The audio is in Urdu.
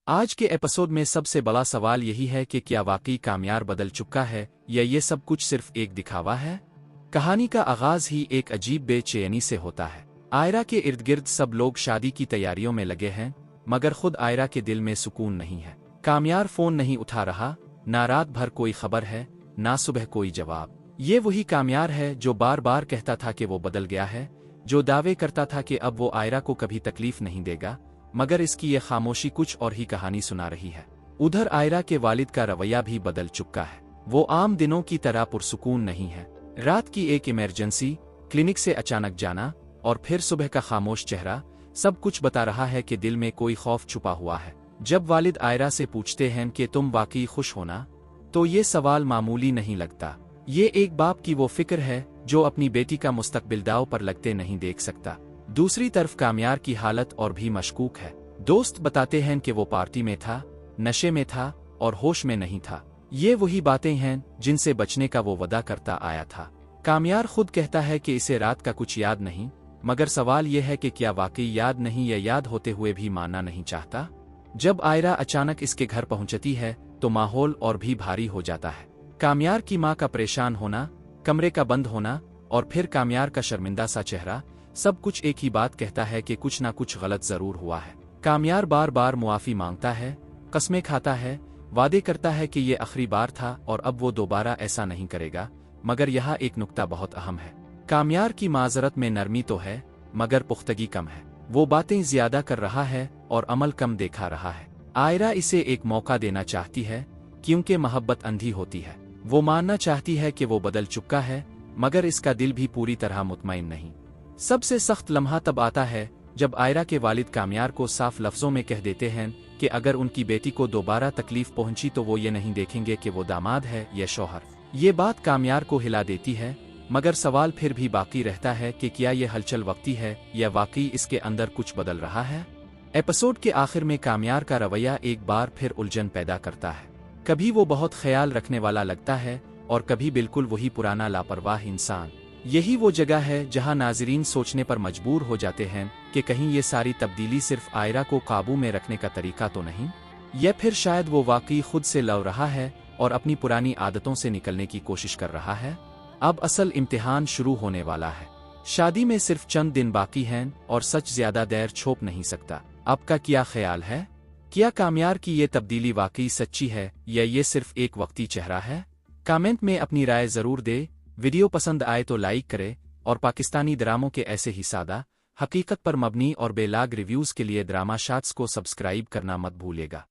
آج کے ایپیسوڈ میں سب سے بڑا سوال یہی ہے کہ کیا واقعی کامیار بدل چکا ہے یا یہ سب کچھ صرف ایک دکھاوا ہے؟ کہانی کا آغاز ہی ایک عجیب بے چینی سے ہوتا ہے۔ آئرہ کے ارد گرد سب لوگ شادی کی تیاریوں میں لگے ہیں، مگر خود آئرہ کے دل میں سکون نہیں ہے۔ کامیار فون نہیں اٹھا رہا، نہ رات بھر کوئی خبر ہے، نہ صبح کوئی جواب۔ یہ وہی کامیار ہے جو بار بار کہتا تھا کہ وہ بدل گیا ہے، جو دعوے کرتا تھا کہ اب وہ آئرہ کو کبھی تکلیف نہیں دے گا، مگر اس کی یہ خاموشی کچھ اور ہی کہانی سنا رہی ہے۔ ادھر آئرہ کے والد کا رویہ بھی بدل چکا ہے۔ وہ عام دنوں کی طرح پرسکون نہیں ہے۔ رات کی ایک ایمرجنسی، کلینک سے اچانک جانا، اور پھر صبح کا خاموش چہرہ، سب کچھ بتا رہا ہے کہ دل میں کوئی خوف چھپا ہوا ہے۔ جب والد آئرہ سے پوچھتے ہیں کہ تم واقعی خوش ہونا، تو یہ سوال معمولی نہیں لگتا۔ یہ ایک باپ کی وہ فکر ہے جو اپنی بیٹی کا مستقبل داؤ پر لگتے نہیں دیکھ سکتا۔ دوسری طرف کامیار کی حالت اور بھی مشکوک ہے۔ دوست بتاتے ہیں کہ وہ پارٹی میں تھا، نشے میں تھا اور ہوش میں نہیں تھا۔ یہ وہی باتیں ہیں جن سے بچنے کا وہ وعدہ کرتا آیا تھا۔ کامیار خود کہتا ہے کہ اسے رات کا کچھ یاد نہیں، مگر سوال یہ ہے کہ کیا واقعی یاد نہیں یا یاد ہوتے ہوئے بھی ماننا نہیں چاہتا؟ جب آئرہ اچانک اس کے گھر پہنچتی ہے تو ماحول اور بھی بھاری ہو جاتا ہے۔ کامیار کی ماں کا پریشان ہونا، کمرے کا بند ہونا، اور پھر کامیار کا شرمندہ سا چہرہ، سب کچھ ایک ہی بات کہتا ہے کہ کچھ نہ کچھ غلط ضرور ہوا ہے۔ کامیار بار بار معافی مانگتا ہے، قسمیں کھاتا ہے، وعدے کرتا ہے کہ یہ آخری بار تھا اور اب وہ دوبارہ ایسا نہیں کرے گا، مگر یہاں ایک نکتہ بہت اہم ہے۔ کامیار کی معذرت میں نرمی تو ہے، مگر پختگی کم ہے۔ وہ باتیں زیادہ کر رہا ہے اور عمل کم دکھا رہا ہے۔ آئرہ اسے ایک موقع دینا چاہتی ہے، کیونکہ محبت اندھی ہوتی ہے۔ وہ ماننا چاہتی ہے کہ وہ بدل چکا ہے، مگر اس کا دل بھی پوری طرح مطمئن نہیں۔ سب سے سخت لمحہ تب آتا ہے جب آئرہ کے والد کامیار کو صاف لفظوں میں کہہ دیتے ہیں کہ اگر ان کی بیٹی کو دوبارہ تکلیف پہنچی تو وہ یہ نہیں دیکھیں گے کہ وہ داماد ہے یا شوہر۔ یہ بات کامیار کو ہلا دیتی ہے، مگر سوال پھر بھی باقی رہتا ہے کہ کیا یہ ہلچل وقتی ہے یا واقعی اس کے اندر کچھ بدل رہا ہے؟ ایپیسوڈ کے آخر میں کامیار کا رویہ ایک بار پھر الجھن پیدا کرتا ہے۔ کبھی وہ بہت خیال رکھنے والا لگتا ہے اور کبھی بالکل وہی پرانا لاپرواہ انسان۔ یہی وہ جگہ ہے جہاں ناظرین سوچنے پر مجبور ہو جاتے ہیں کہ کہیں یہ ساری تبدیلی صرف آئرہ کو قابو میں رکھنے کا طریقہ تو نہیں، یا پھر شاید وہ واقعی خود سے لڑ رہا ہے اور اپنی پرانی عادتوں سے نکلنے کی کوشش کر رہا ہے۔ اب اصل امتحان شروع ہونے والا ہے۔ شادی میں صرف چند دن باقی ہیں اور سچ زیادہ دیر چھوپ نہیں سکتا۔ آپ کا کیا خیال ہے؟ کیا کامیار کی یہ تبدیلی واقعی سچی ہے یا یہ صرف ایک وقتی چہرہ ہے؟ کامنٹ میں اپنی رائے ضرور دے۔ ویڈیو پسند آئے تو لائک کرے، اور پاکستانی ڈراموں کے ایسے ہی سادہ، حقیقت پر مبنی اور بے لاگ ریویوز کے لیے ڈرامہ شارٹس کو سبسکرائب کرنا مت بھولیے گا۔